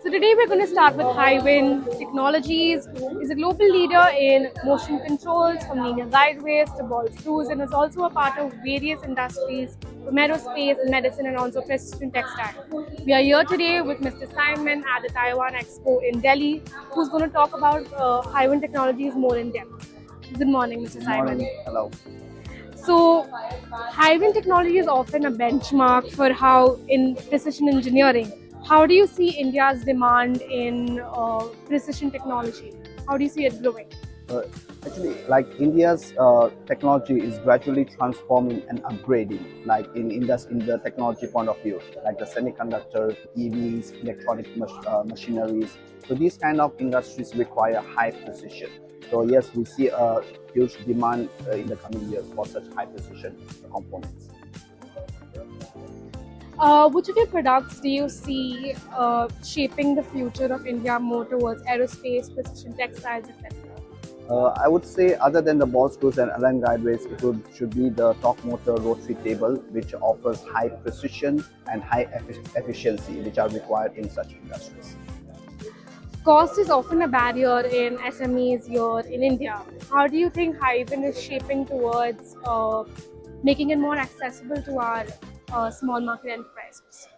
So today we're going to start with Hiwin Technologies. Is a global leader in motion controls from linear guideways to ball screws, and is also a part of various industries from aerospace, medicine, and also precision textile. We are here today with Mr. Simon at the Taiwan Expo in Delhi, who's going to talk about Hiwin Technologies more in depth. Good morning, Mr. Simon. Hello. So, Hiwin Technology is often a benchmark for how in precision engineering. How do you see India's demand in precision technology? How do you see it growing? Actually, like India's technology is gradually transforming and upgrading, like in the technology point of view, like the semiconductor, EVs, electronic machineries. So these kind of industries require high precision. So yes, we see a huge demand in the coming years for such high precision components. Which of your products do you see shaping the future of India more towards aerospace, precision textiles, etc.? I would say, other than the ball screws and align guideways, should be the torque motor rotary table, which offers high precision and high efficiency, which are required in such industries. Cost is often a barrier in SMEs here in India. How do you think Hiwin is shaping towards making it more accessible to our small market enterprises?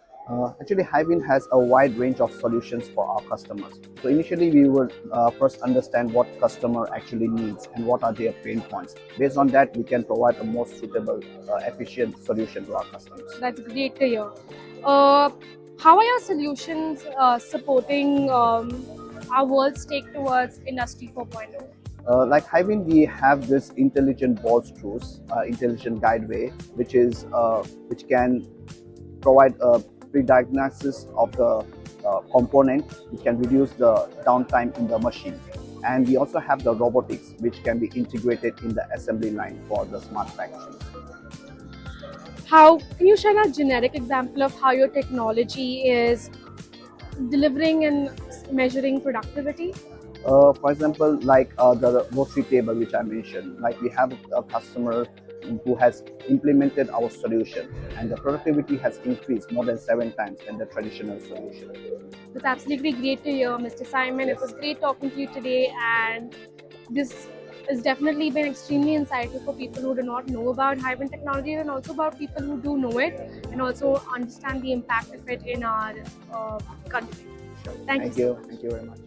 Actually, Hiwin has a wide range of solutions for our customers. So initially, we would first understand what customer actually needs and what are their pain points. Based on that, we can provide a most suitable, efficient solution to our customers. That's great to hear. How are your solutions supporting our world's take towards Industry 4.0? Like Hiwin, we have this intelligent ball screws, intelligent guideway, which can provide a pre-diagnosis of the component. It can reduce the downtime in the machine. And we also have the robotics, which can be integrated in the assembly line for the smart factories. Can you share a generic example of how your technology is delivering and measuring productivity? For example, like the rotary table, which I mentioned, like we have a customer who has implemented our solution, and the productivity has increased more than 7 times than the traditional solution. That's absolutely great to hear, Mr. Simon. It was great talking to you today, and this has definitely been extremely insightful for people who do not know about Hiwin technologies, and also about people who do know it and also understand the impact of it in our country. Sure. Thank you so much. Thank you very much.